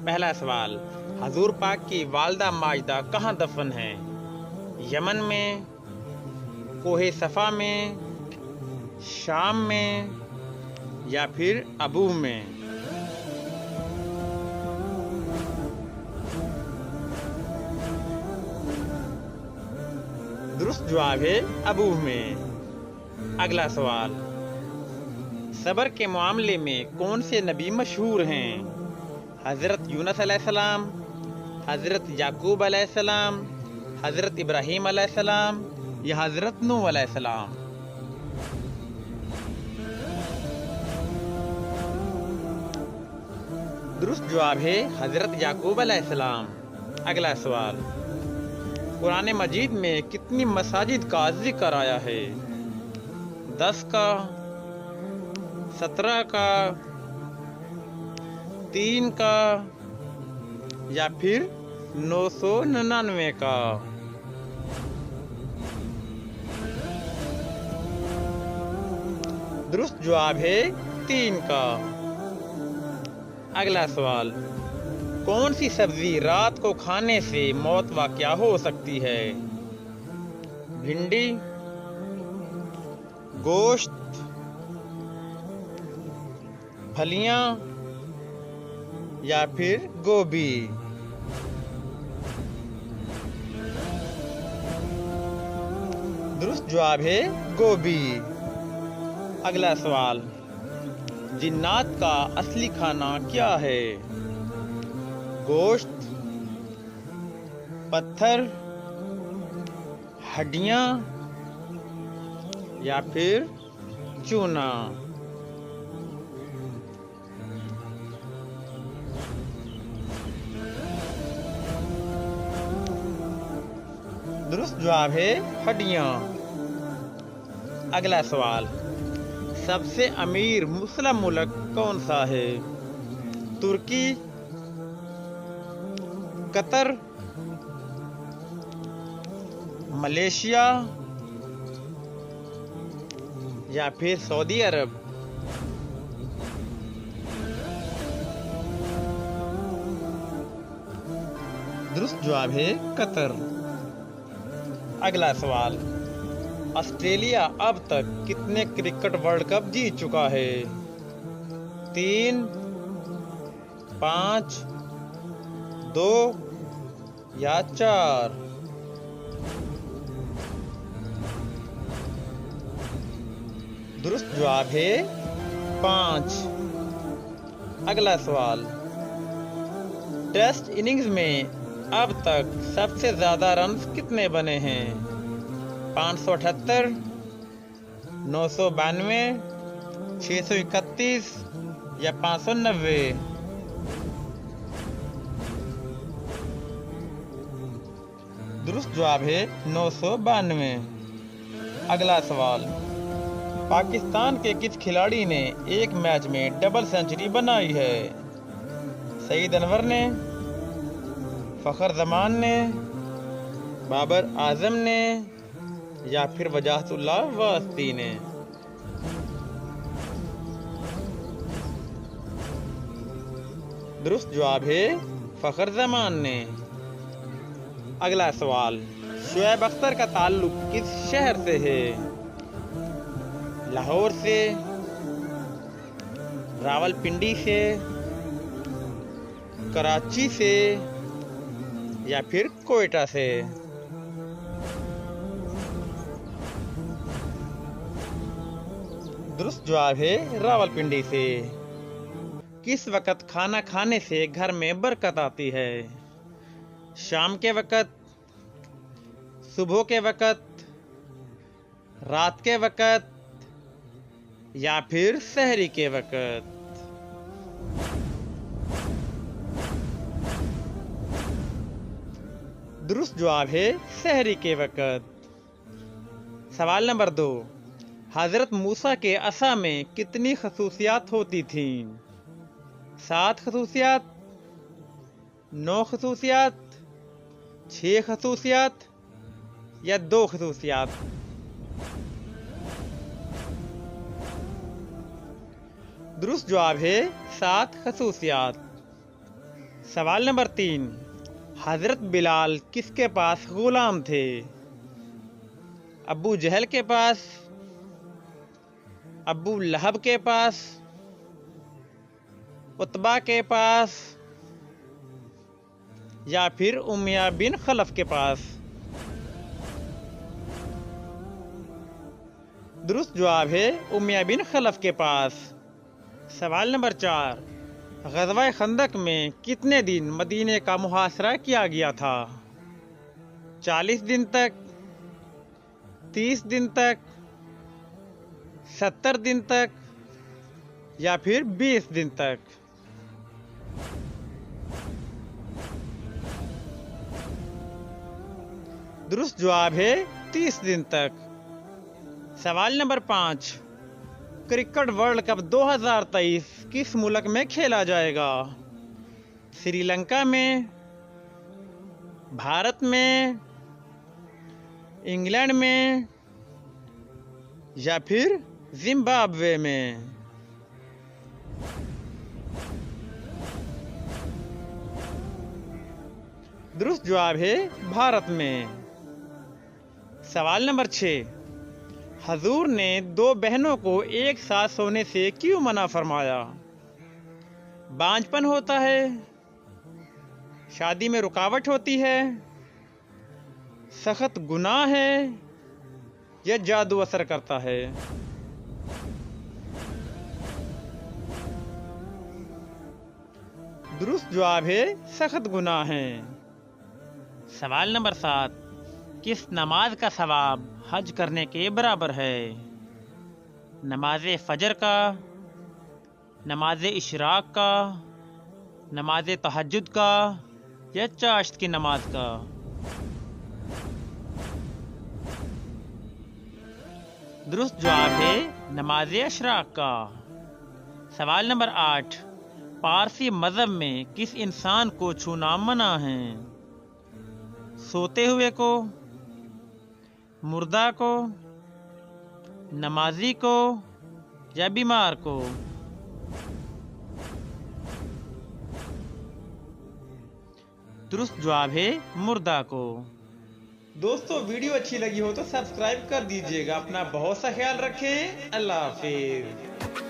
पहला सवाल, हजूर पाक की वालदा माजदा कहाँ दफन है? यमन में, कोहे सफ़ा में, शाम में या फिर अबूह में? दुरुस्त जवाब है अबूह में। अगला सवाल, सबर के मामले में कौन से नबी मशहूर हैं? हज़रत यूनुस अलैहिस्सलाम, हज़रत याकूब अलैहिस्सलाम, हज़रत इब्राहीम अलैहिस्सलाम या हज़रत नूह अलैहिस्सलाम? दुरुस्त जवाब है हज़रत याकूब अलैहिस्सलाम। अगला सवाल, कुरान मजीद में कितनी मसाजिद का जिक्र आया है? 10 का, 17 का, 3 का या फिर 999 का? दुरुस्त जवाब है 3 का। अगला सवाल, कौन सी सब्जी रात को खाने से मौत वाक़या हो सकती है? भिंडी, गोश्त, फलियां या फिर गोभी? दुरुस्त जवाब है गोभी। अगला सवाल, जिन्नात का असली खाना क्या है? गोश्त, पत्थर, हड्डियां या फिर चूना? दुरुस्त जवाब है हड्डियां। अगला सवाल, सबसे अमीर मुस्लिम मुल्क कौन सा है? तुर्की, कतर, मलेशिया या फिर सऊदी अरब? दुरुस्त जवाब है कतर। अगला सवाल, ऑस्ट्रेलिया अब तक कितने क्रिकेट वर्ल्ड कप जीत चुका है? 3, 5, 2 या 4? दुरुस्त जवाब है 5। अगला सवाल, टेस्ट इनिंग्स में अब तक सबसे ज्यादा रन कितने बने हैं? 578, 992, 631 या 590? दुरुस्त जवाब है 992। अगला सवाल, पाकिस्तान के किस खिलाड़ी ने एक मैच में डबल सेंचुरी बनाई है? सईद अनवर ने, फ़खर जमान ने, बाबर आजम ने या फिर वजाहतुल्लाह वास्ती ने? दुरुस्त जवाब है फ़खर जमान ने। अगला सवाल, शुएब अख्तर का ताल्लुक किस शहर से है? लाहौर से, रावलपिंडी से, कराची से या फिर कोयटा से? दुरुस्त जवाब है रावलपिंडी से। किस वक़्त खाना खाने से घर में बरकत आती है? शाम के वक़्त, सुबह के वक़्त, रात के वक़्त या फिर सहरी के वक़्त? दुरुस्त जवाब है सहरी के वक़्त। सवाल नंबर 2, हज़रत मूसा के असा में कितनी खसूसियात होती थीं? 7 खसूसियात, 9 खसूसियात, 6 खसूसियात या 2 खसूसियात? दुरुस्त जवाब है 7 खसूसियात। सवाल नंबर 3, हजरत बिलाल किसके पास गुलाम थे? अबू जहल के पास, अबू लहब के पास, उतबा के पास या फिर उमैया बिन खलफ के पास? दुरुस्त जवाब है उमैया बिन खलफ के पास। सवाल नंबर 4, ग़ज़वा खंदक में कितने दिन मदीने का मुहासरा किया गया था? 40 दिन तक, 30 दिन तक, 70 दिन तक या फिर 20 दिन तक? दुरुस्त जवाब है 30 दिन तक। सवाल नंबर 5, क्रिकेट वर्ल्ड कप 2023 किस मुल्क में खेला जाएगा? श्रीलंका में, भारत में, इंग्लैंड में या फिर जिम्बाब्वे में? दुरुस्त जवाब है भारत में। सवाल नंबर 6, हजूर ने 2 बहनों को एक साथ सोने से क्यों मना फरमाया? बांझपन होता है, शादी में रुकावट होती है, सख्त गुनाह है या जादू असर करता है? दुरुस्त जवाब है सख्त गुनाह है। सवाल नंबर 7, किस नमाज का सवाब हज करने के बराबर है? नमाज फजर का, नमाज इशराक का, नमाज तहज्जुद का या चाश्त की नमाज का? दुरुस्त जवाब है नमाज इशराक का। सवाल नंबर 8, पारसी मजहब में किस इंसान को छूना मना है? सोते हुए को, मुर्दा को, नमाजी को या बीमार को? दुरुस्त जवाब है मुर्दा को। दोस्तों वीडियो अच्छी लगी हो तो सब्सक्राइब कर दीजिएगा। अपना बहुत सा ख्याल रखें। अल्लाह हाफिज।